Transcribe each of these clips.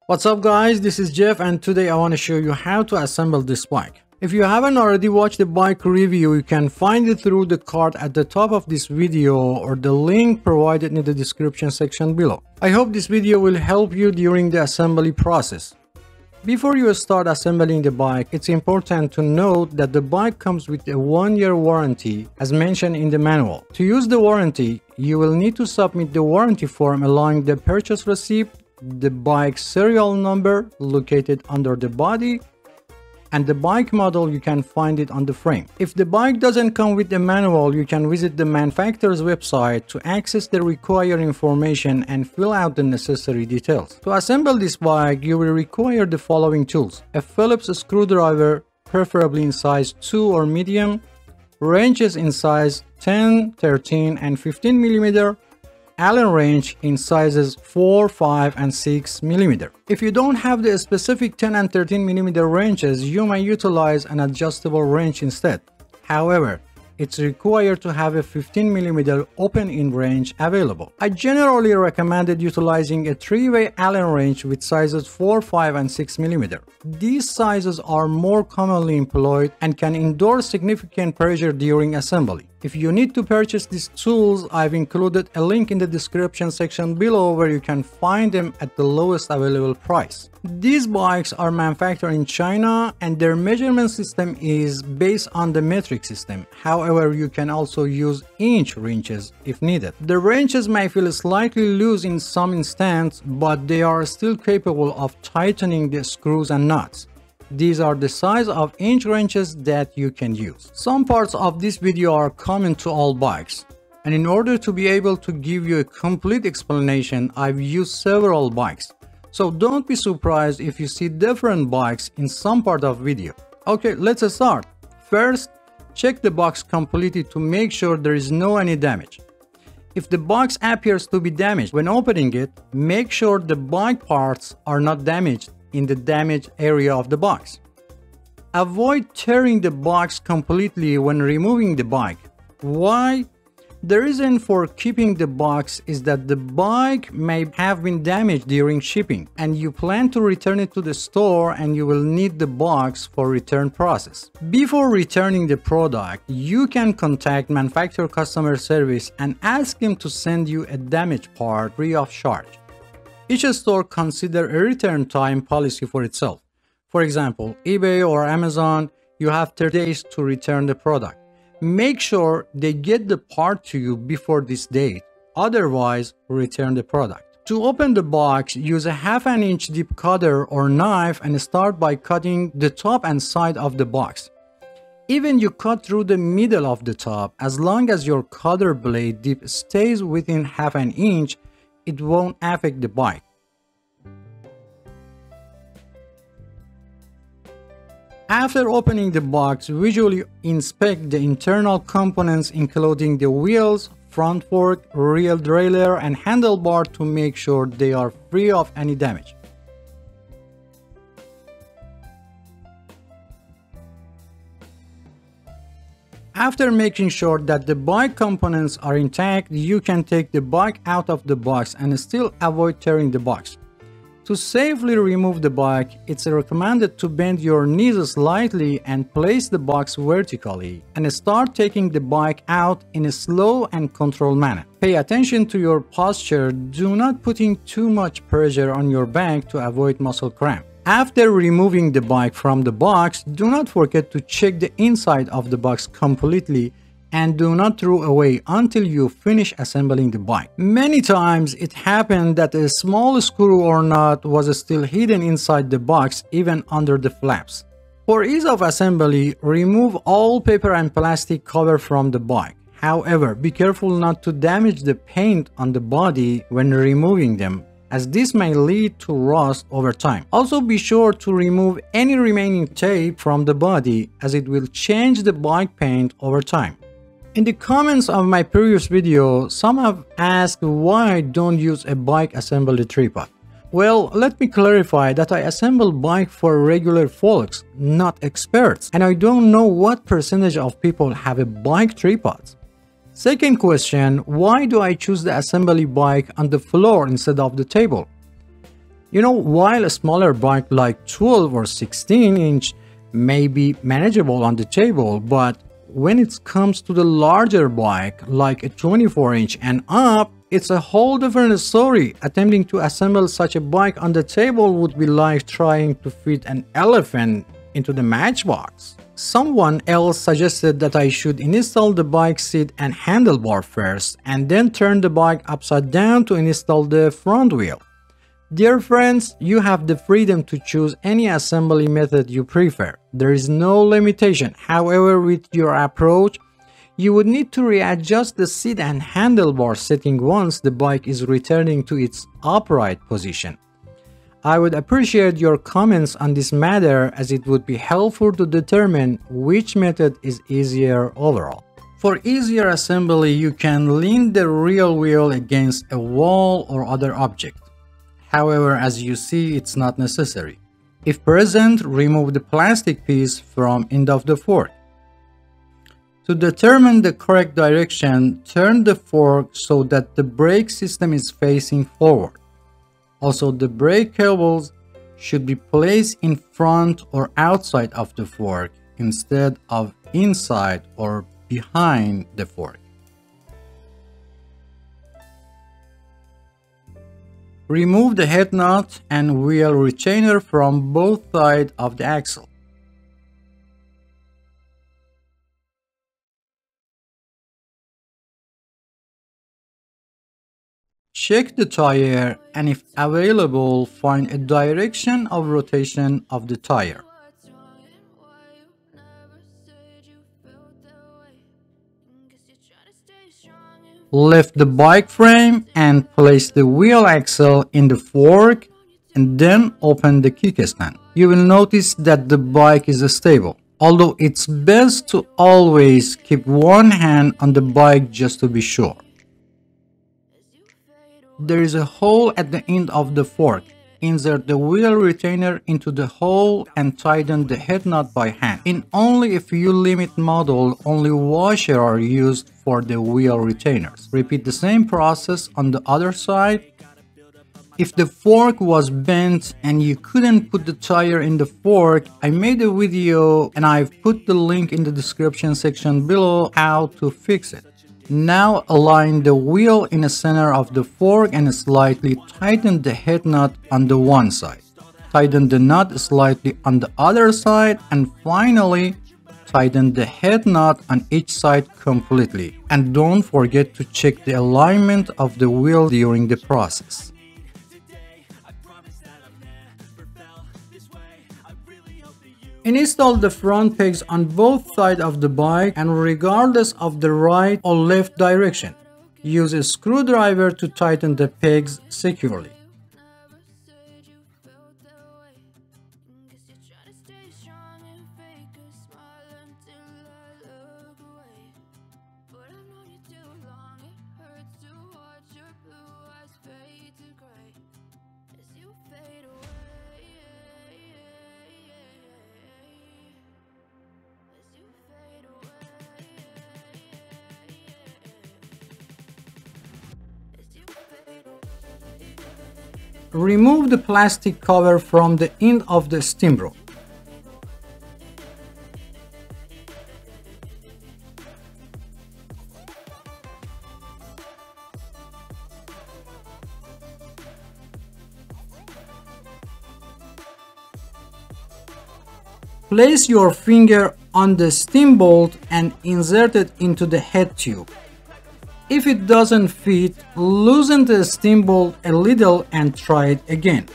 What's up guys, this is Jeff and today I want to show you how to assemble this bike. If you haven't already watched the bike review, you can find it through the card at the top of this video or the link provided in the description section below. I hope this video will help you during the assembly process. Before you start assembling the bike, it's important to note that the bike comes with a 1-year warranty as mentioned in the manual. To use the warranty, you will need to submit the warranty form along the purchase receipt, the bike serial number located under the body, and the bike model. You can find it on the frame. If the bike doesn't come with the manual, you can visit the manufacturer's website to access the required information and fill out the necessary details. To assemble this bike, you will require the following tools: a Phillips screwdriver, preferably in size 2 or medium, wrenches in size 10, 13, and 15 mm, Allen wrench in sizes 4, 5, and 6 mm. If you don't have the specific 10 and 13 mm wrenches, you may utilize an adjustable wrench instead. However, it's required to have a 15 mm open-end wrench available. I generally recommended utilizing a 3-way Allen wrench with sizes 4, 5, and 6 mm. These sizes are more commonly employed and can endure significant pressure during assembly. If you need to purchase these tools, I've included a link in the description section below where you can find them at the lowest available price. These bikes are manufactured in China and their measurement system is based on the metric system. However, you can also use inch wrenches if needed. The wrenches may feel slightly loose in some instances, but they are still capable of tightening the screws and nuts. These are the size of inch wrenches that you can use. Some parts of this video are common to all bikes, and in order to be able to give you a complete explanation, I've used several bikes. So don't be surprised if you see different bikes in some part of video. Okay, let's start. First, check the box completely to make sure there is no any damage. If the box appears to be damaged when opening it, make sure the bike parts are not damaged in the damaged area of the box. Avoid tearing the box completely when removing the bike. Why? The reason for keeping the box is that the bike may have been damaged during shipping and you plan to return it to the store and you will need the box for return process. Before returning the product, you can contact manufacturer customer service and ask them to send you a damaged part free of charge. Each store considers a return time policy for itself. For example, eBay or Amazon, you have 30 days to return the product. Make sure they get the part to you before this date, otherwise return the product. To open the box, use a 1/2 inch deep cutter or knife and start by cutting the top and side of the box. Even you cut through the middle of the top, as long as your cutter blade dip stays within 1/2 inch, it won't affect the bike. After opening the box, visually inspect the internal components including the wheels, front fork, rear derailleur, and handlebar to make sure they are free of any damage. After making sure that the bike components are intact, you can take the bike out of the box and still avoid tearing the box. To safely remove the bike, it's recommended to bend your knees slightly and place the box vertically and start taking the bike out in a slow and controlled manner. Pay attention to your posture. Do not put in too much pressure on your back to avoid muscle cramp. After removing the bike from the box, do not forget to check the inside of the box completely and do not throw away until you finish assembling the bike. Many times it happened that a small screw or nut was still hidden inside the box, even under the flaps. For ease of assembly, remove all paper and plastic cover from the bike. However, be careful not to damage the paint on the body when removing them, as this may lead to rust over time. Also be sure to remove any remaining tape from the body, as it will change the bike paint over time. In the comments of my previous video, some have asked why I don't use a bike assembly tripod. Well, let me clarify that I assemble bike for regular folks, not experts, and I don't know what percentage of people have a bike tripod. Second question, why do I choose the assembly bike on the floor instead of the table? You know, while a smaller bike like 12 or 16 inch may be manageable on the table, but when it comes to the larger bike like a 24 inch and up, it's a whole different story. Attempting to assemble such a bike on the table would be like trying to fit an elephant into the matchbox. Someone else suggested that I should install the bike seat and handlebar first and then turn the bike upside down to install the front wheel. Dear friends, you have the freedom to choose any assembly method you prefer. There is no limitation. However, with your approach, you would need to readjust the seat and handlebar setting once the bike is returning to its upright position. I would appreciate your comments on this matter as it would be helpful to determine which method is easier overall. For easier assembly, you can lean the rear wheel against a wall or other object. However, as you see, it's not necessary. If present, remove the plastic piece from end of the fork. To determine the correct direction, turn the fork so that the brake system is facing forward. Also, the brake cables should be placed in front or outside of the fork instead of inside or behind the fork. Remove the head nut and wheel retainer from both sides of the axle. Check the tire and if available, find a direction of rotation of the tire. Lift the bike frame and place the wheel axle in the fork and then open the kickstand. You will notice that the bike is stable, although it's best to always keep one hand on the bike just to be sure. There is a hole at the end of the fork. Insert the wheel retainer into the hole and tighten the head nut by hand. In only a few limit models, only washers are used for the wheel retainers. Repeat the same process on the other side. If the fork was bent and you couldn't put the tire in the fork, I made a video and I've put the link in the description section below how to fix it. Now align the wheel in the center of the fork and slightly tighten the head nut on the one side. Tighten the nut slightly on the other side and finally tighten the head nut on each side completely. And don't forget to check the alignment of the wheel during the process. Install the front pegs on both sides of the bike and regardless of the right or left direction. Use a screwdriver to tighten the pegs securely. Remove the plastic cover from the end of the steamroll. Place your finger on the steam bolt and insert it into the head tube. If it doesn't fit, loosen the steam bolt a little and try it again.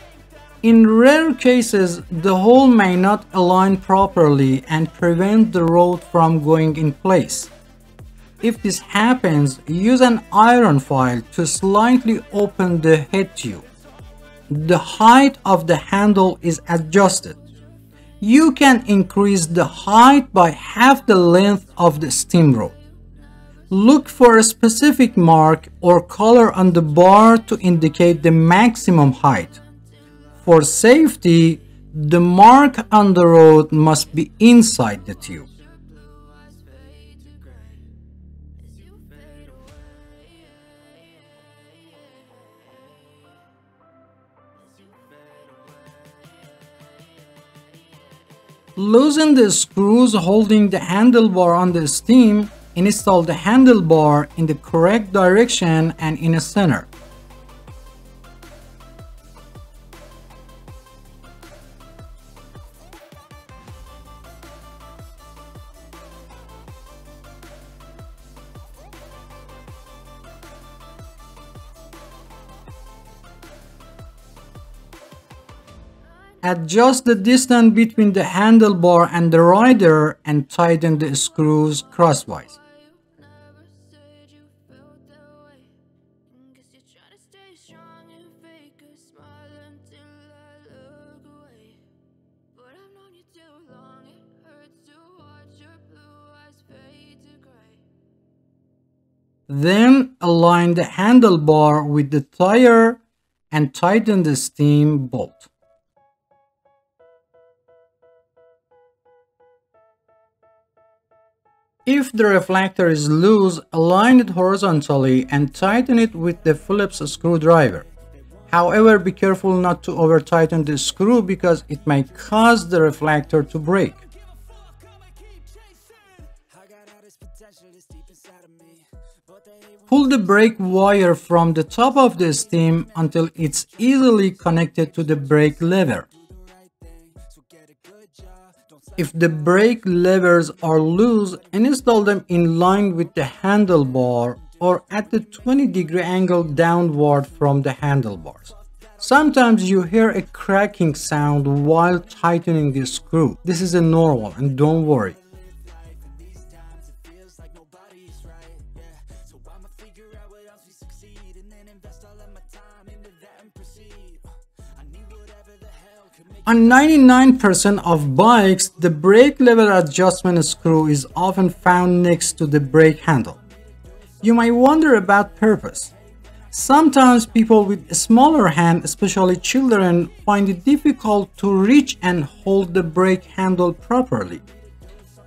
In rare cases, the hole may not align properly and prevent the rod from going in place. If this happens, use an iron file to slightly open the head tube. The height of the handle is adjusted. You can increase the height by half the length of the steam rod. Look for a specific mark or color on the bar to indicate the maximum height. For safety, the mark on the rod must be inside the tube. Loosen the screws holding the handlebar on the stem. Install the handlebar in the correct direction and in the center. Adjust the distance between the handlebar and the rider and tighten the screws crosswise. Then align the handlebar with the tire and tighten the stem bolt. If the reflector is loose, align it horizontally and tighten it with the Phillips screwdriver. However, be careful not to over-tighten the screw because it may cause the reflector to break. Pull the brake wire from the top of the stem until it's easily connected to the brake lever. If the brake levers are loose, install them in line with the handlebar or at the 20-degree angle downward from the handlebars. Sometimes you hear a cracking sound while tightening the screw. This is normal and don't worry. On 99% of bikes, the brake lever adjustment screw is often found next to the brake handle. You might wonder about purpose. Sometimes people with a smaller hand, especially children, find it difficult to reach and hold the brake handle properly.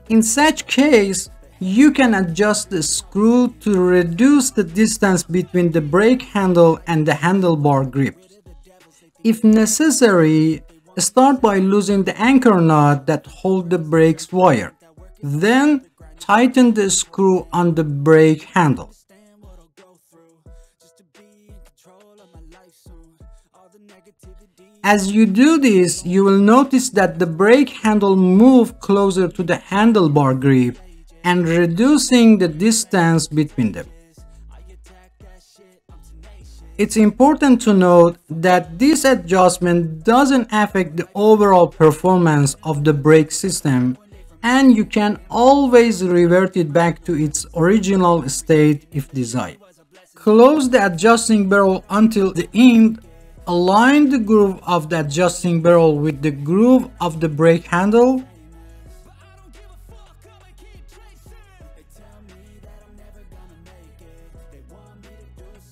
In such case, you can adjust the screw to reduce the distance between the brake handle and the handlebar grip. If necessary, start by loosening the anchor nut that holds the brake's wire. Then tighten the screw on the brake handle. As you do this, you will notice that the brake handle moves closer to the handlebar grip and reducing the distance between them. It's important to note that this adjustment doesn't affect the overall performance of the brake system, and you can always revert it back to its original state if desired. Close the adjusting barrel until the end. Align the groove of the adjusting barrel with the groove of the brake handle.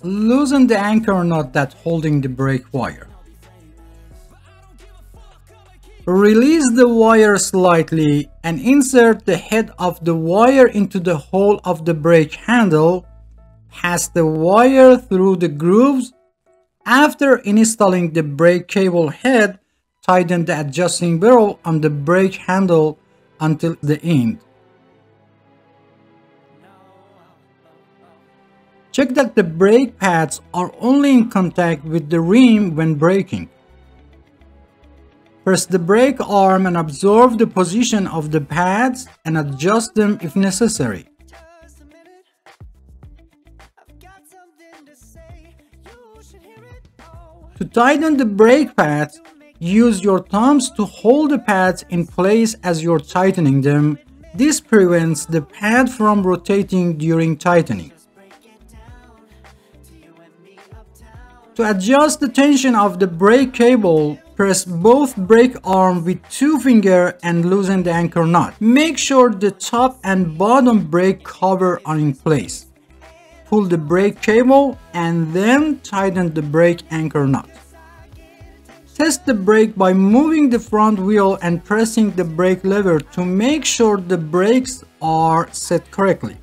Loosen the anchor nut that's holding the brake wire. Release the wire slightly and insert the head of the wire into the hole of the brake handle. Pass the wire through the grooves. After installing the brake cable head, tighten the adjusting barrel on the brake handle until the end. Check that the brake pads are only in contact with the rim when braking. Press the brake arm and observe the position of the pads and adjust them if necessary. To tighten the brake pads, use your thumbs to hold the pads in place as you're tightening them. This prevents the pad from rotating during tightening. To adjust the tension of the brake cable, press both brake arms with two fingers and loosen the anchor nut. Make sure the top and bottom brake cover are in place. Pull the brake cable and then tighten the brake anchor nut. Test the brake by moving the front wheel and pressing the brake lever to make sure the brakes are set correctly.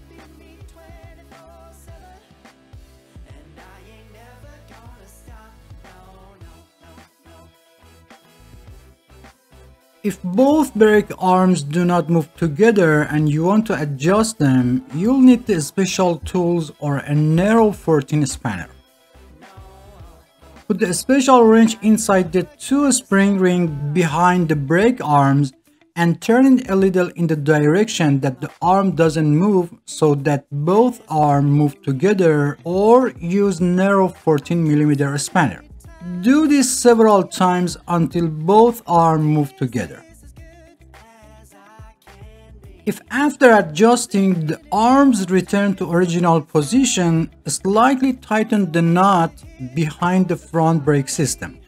If both brake arms do not move together and you want to adjust them, you'll need the special tools or a narrow 14 spanner. Put the special wrench inside the two spring rings behind the brake arms and turn it a little in the direction that the arm doesn't move so that both arms move together, or use narrow 14mm spanner. Do this several times until both arms move together. If after adjusting the arms return to original position, slightly tighten the knot behind the front brake system.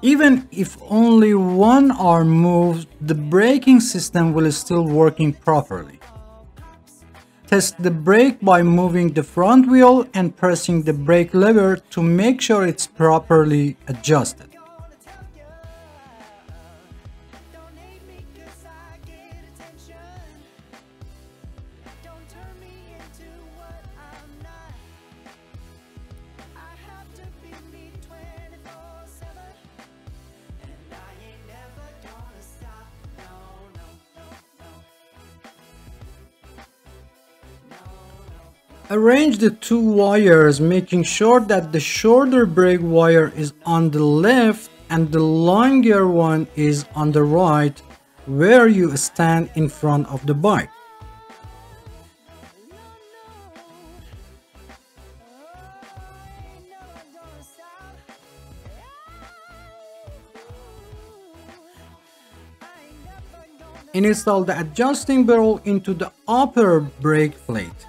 Even if only one arm moves, the braking system will still working properly. Test the brake by moving the front wheel and pressing the brake lever to make sure it's properly adjusted. Arrange the two wires, making sure that the shorter brake wire is on the left and the longer one is on the right, where you stand in front of the bike. Install the adjusting barrel into the upper brake plate.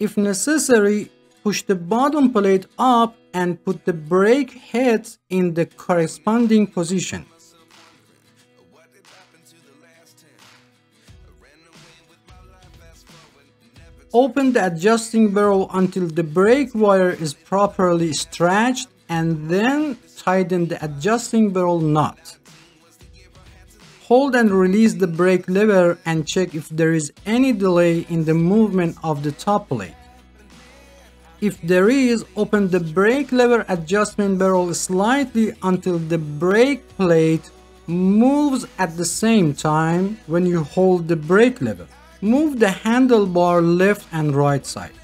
If necessary, push the bottom plate up and put the brake heads in the corresponding position. Open the adjusting barrel until the brake wire is properly stretched and then tighten the adjusting barrel knot. Hold and release the brake lever and check if there is any delay in the movement of the top plate. If there is, open the brake lever adjustment barrel slightly until the brake plate moves at the same time when you hold the brake lever. Move the handlebar left and right side.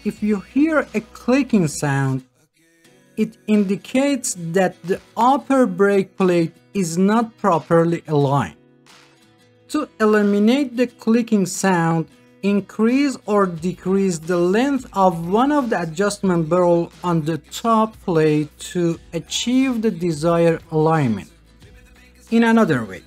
If you hear a clicking sound, it indicates that the upper brake plate is not properly aligned. To eliminate the clicking sound, increase or decrease the length of one of the adjustment barrel on the top plate to achieve the desired alignment. In another way,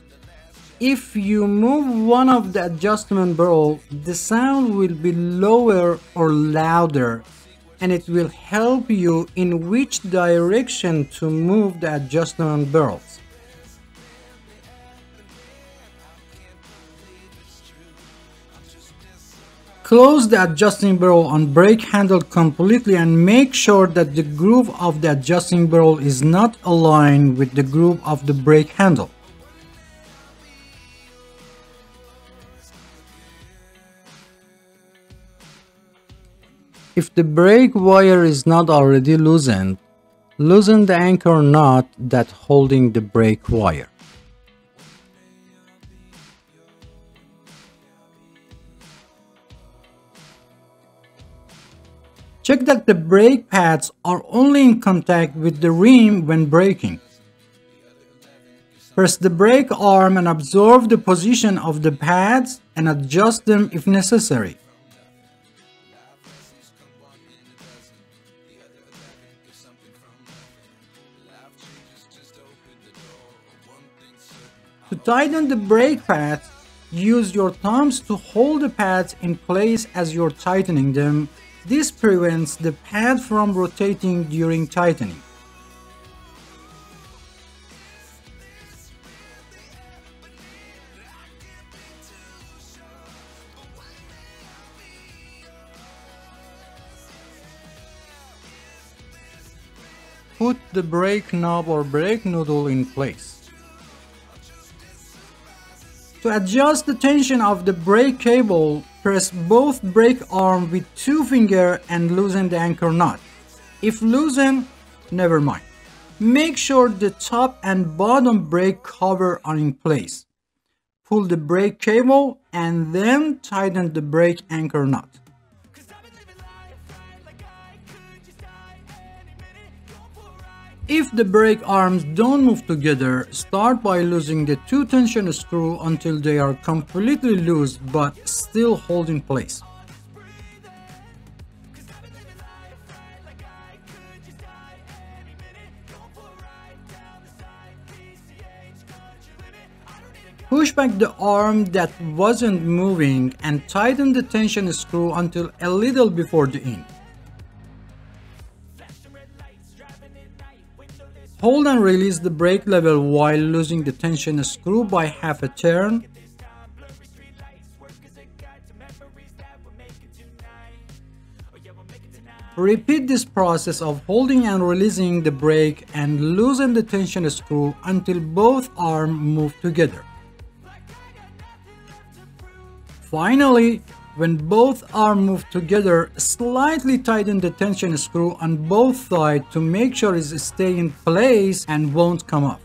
if you move one of the adjustment barrel, the sound will be lower or louder, and it will help you in which direction to move the adjustment barrels. Close the adjusting barrel on brake handle completely and make sure that the groove of the adjusting barrel is not aligned with the groove of the brake handle. If the brake wire is not already loosened, loosen the anchor knot that's holding the brake wire. Check that the brake pads are only in contact with the rim when braking. Press the brake arm and observe the position of the pads and adjust them if necessary. To tighten the brake pads, use your thumbs to hold the pads in place as you're tightening them. This prevents the pad from rotating during tightening. put the brake knob or brake noodle in place. To adjust the tension of the brake cable, press both brake arm with 2 fingers and loosen the anchor knot. If loosened, never mind. Make sure the top and bottom brake cover are in place. Pull the brake cable and then tighten the brake anchor knot. If the brake arms don't move together, start by loosening the 2 tension screws until they are completely loose but still hold in place. Push back the arm that wasn't moving and tighten the tension screw until a little before the end. Hold and release the brake lever while losing the tension screw by half a turn. Repeat this process of holding and releasing the brake and loosen the tension screw until both arms move together. Finally, when both arms move together, slightly tighten the tension screw on both sides to make sure it stays in place and won't come off.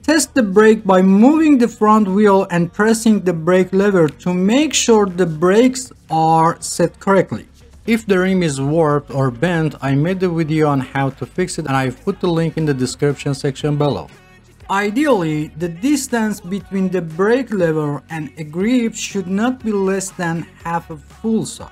Test the brake by moving the front wheel and pressing the brake lever to make sure the brakes are set correctly. If the rim is warped or bent, I made a video on how to fix it and I've put the link in the description section below. Ideally, the distance between the brake lever and a grip should not be less than half a full side.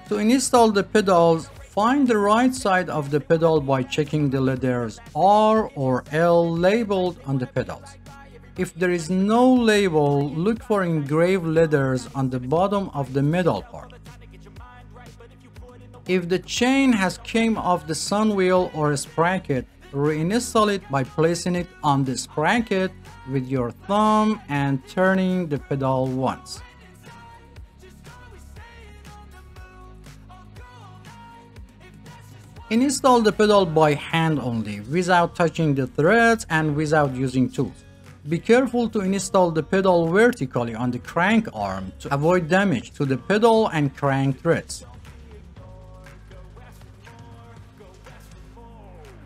To install the pedals, find the right side of the pedal by checking the letters R or L labeled on the pedals. If there is no label, look for engraved letters on the bottom of the metal part. If the chain has came off the sun wheel or sprocket, reinstall it by placing it on the sprocket with your thumb and turning the pedal once. Install the pedal by hand only, without touching the threads and without using tools. Be careful to install the pedal vertically on the crank arm to avoid damage to the pedal and crank threads.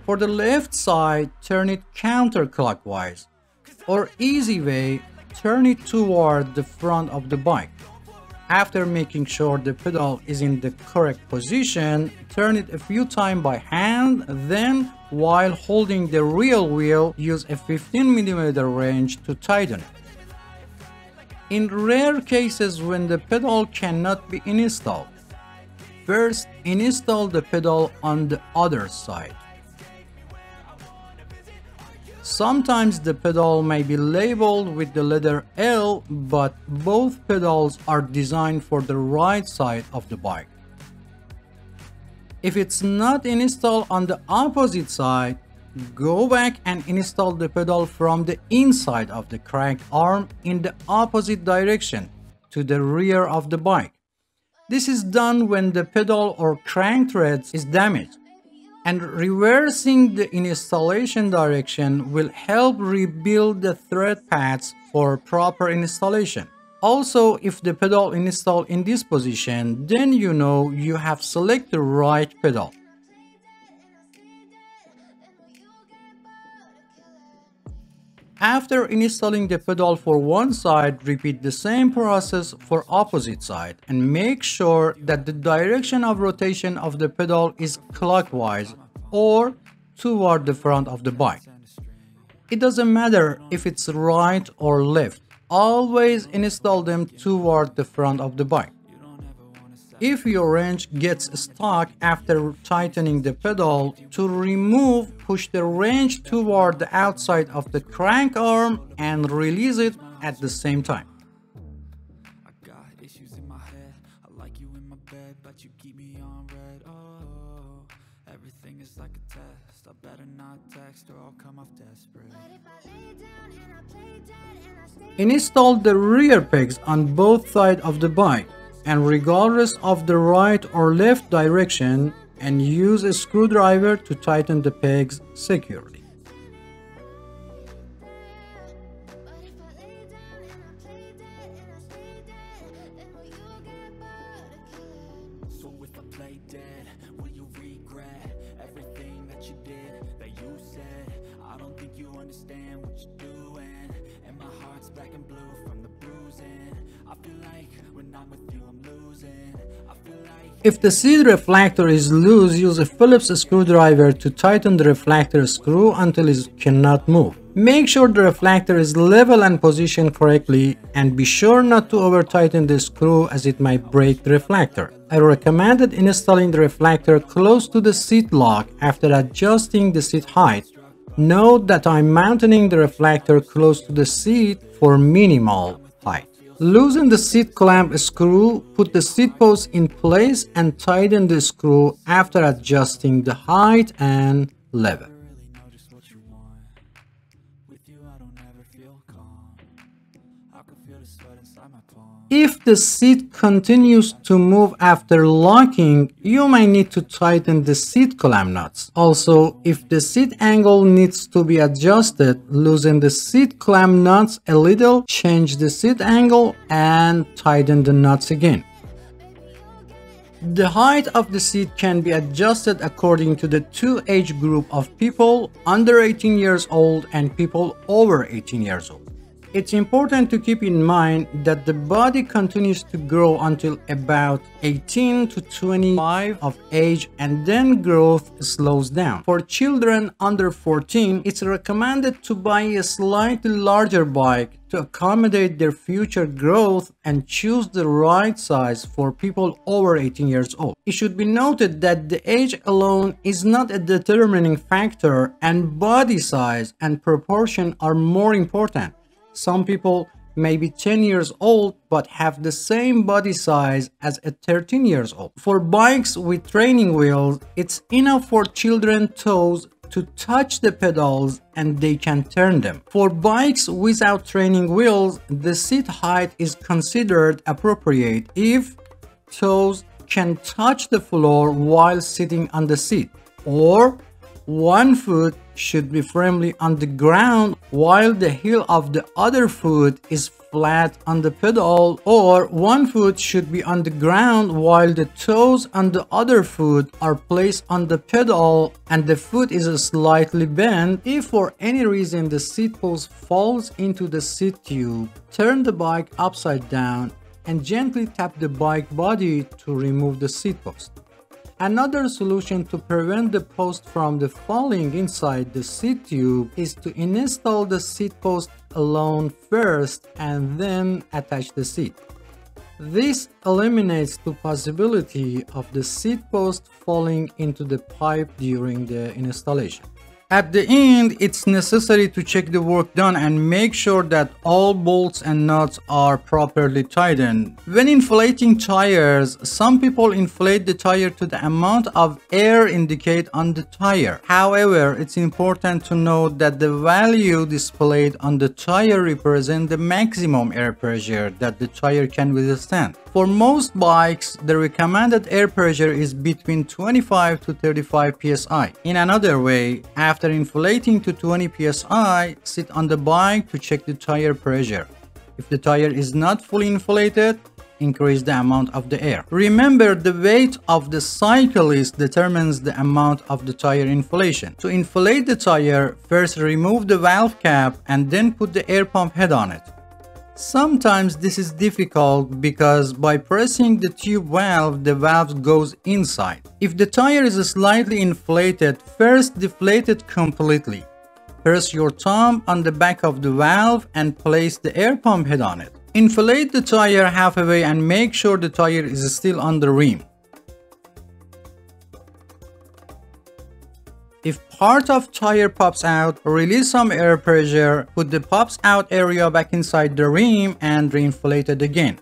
For the left side, turn it counterclockwise, or easy way, turn it toward the front of the bike. After making sure the pedal is in the correct position, turn it a few times by hand, then while holding the rear wheel, use a 15mm wrench to tighten it. In rare cases when the pedal cannot be installed, first install the pedal on the other side. Sometimes the pedal may be labeled with the letter L, but both pedals are designed for the right side of the bike. If it's not installed on the opposite side, go back and install the pedal from the inside of the crank arm in the opposite direction to the rear of the bike. This is done when the pedal or crank thread is damaged. And reversing the installation direction will help rebuild the thread paths for proper installation. Also, if the pedal installed in this position, then you know you have selected the right pedal. After installing the pedal for one side, repeat the same process for opposite side and make sure that the direction of rotation of the pedal is clockwise or toward the front of the bike. It doesn't matter if it's right or left, always install them toward the front of the bike. If your wrench gets stuck after tightening the pedal, to remove, push the wrench toward the outside of the crank arm and release it at the same time. issues in my head. I like you in my bed, but you keep me on red. Oh, everything is like a test. I better not text or I'll come off desperate. But if I lay down and I play dead and I stay... Install the rear pegs on both sides of the bike, and regardless of the right or left direction, and use a screwdriver to tighten the pegs securely. So if I play dead, will you regret everything that you did, that you said? I don't think you understand what you're doing, and my heart's black and blue from the bruising. I feel like when I'm with you I'm losing. I feel like if the seat reflector is loose, use a Phillips screwdriver to tighten the reflector screw until it cannot move. Make sure the reflector is level and positioned correctly, and be sure not to over tighten the screw as it might break the reflector. I recommended installing the reflector close to the seat lock after adjusting the seat height. Note that I'm mounting the reflector close to the seat for minimal height. Loosen the seat clamp screw, put the seat post in place and tighten the screw after adjusting the height and level. If the seat continues to move after locking, you may need to tighten the seat clamp nuts. Also, if the seat angle needs to be adjusted, loosen the seat clamp nuts a little, change the seat angle, and tighten the nuts again. The height of the seat can be adjusted according to the two age group of people under 18 years old and people over 18 years old. It's important to keep in mind that the body continues to grow until about 18 to 25 of age, and then growth slows down. For children under 14, it's recommended to buy a slightly larger bike to accommodate their future growth and choose the right size for people over 18 years old. It should be noted that the age alone is not a determining factor, and body size and proportion are more important. Some people may be 10 years old but have the same body size as a 13 years old. For bikes with training wheels, it's enough for children's toes to touch the pedals and they can turn them. For bikes without training wheels, the seat height is considered appropriate if toes can touch the floor while sitting on the seat, or one foot should be firmly on the ground while the heel of the other foot is flat on the pedal, or one foot should be on the ground while the toes on the other foot are placed on the pedal and the foot is slightly bent. If for any reason the seat post falls into the seat tube, turn the bike upside down and gently tap the bike body to remove the seat post. Another solution to prevent the post from falling inside the seat tube is to install the seat post alone first and then attach the seat. This eliminates the possibility of the seat post falling into the pipe during the installation. At the end, it's necessary to check the work done and make sure that all bolts and nuts are properly tightened. When inflating tires, some people inflate the tire to the amount of air indicated on the tire. However, it's important to note that the value displayed on the tire represents the maximum air pressure that the tire can withstand. For most bikes, the recommended air pressure is between 25 to 35 psi. In another way, after inflating to 20 psi, sit on the bike to check the tire pressure. If the tire is not fully inflated, increase the amount of the air. Remember, the weight of the cyclist determines the amount of the tire inflation. To inflate the tire, first remove the valve cap and then put the air pump head on it. Sometimes this is difficult because by pressing the tube valve, the valve goes inside. If the tire is slightly inflated, first deflate it completely. Press your thumb on the back of the valve and place the air pump head on it. Inflate the tire halfway and make sure the tire is still on the rim. If part of tire pops out, release some air pressure, put the pops out area back inside the rim and reinflate it again.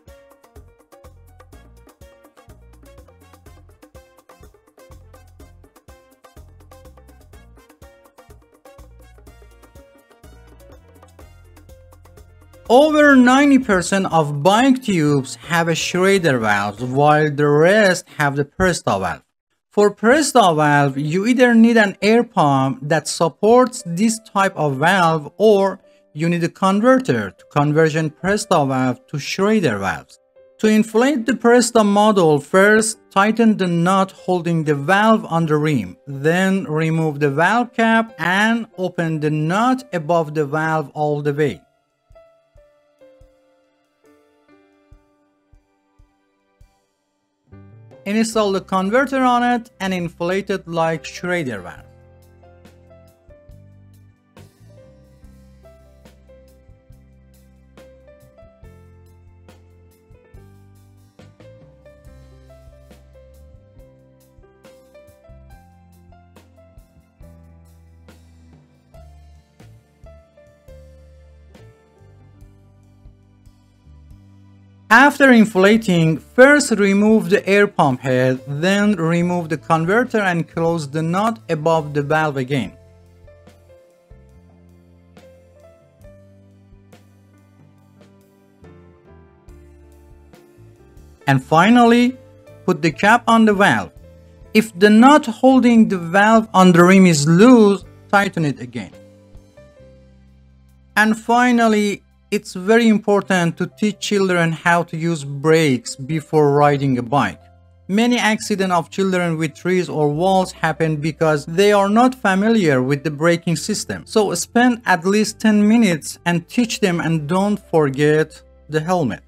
Over 90% of bike tubes have a Schrader valve, while the rest have the Presta valve. For Presta valve, you either need an air pump that supports this type of valve, or you need a converter to conversion Presta valve to Schrader valves. To inflate the Presta model, first tighten the nut holding the valve on the rim, then remove the valve cap and open the nut above the valve all the way. Install the converter on it and inflate it like Schrader valve. After inflating, first remove the air pump head, then remove the converter and close the nut above the valve again. And finally, put the cap on the valve. If the nut holding the valve on the rim is loose, tighten it again. And finally, it's very important to teach children how to use brakes before riding a bike. Many accidents of children with trees or walls happen because they are not familiar with the braking system. So spend at least 10 minutes and teach them, and don't forget the helmet.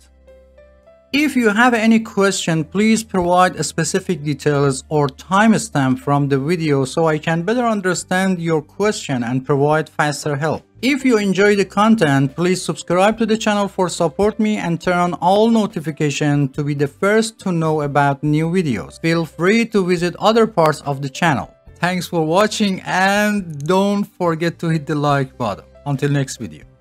If you have any question, please provide specific details or timestamp from the video so I can better understand your question and provide faster help. If you enjoy the content, please subscribe to the channel for support me and turn on all notifications to be the first to know about new videos. Feel free to visit other parts of the channel. Thanks for watching and don't forget to hit the like button. Until next video.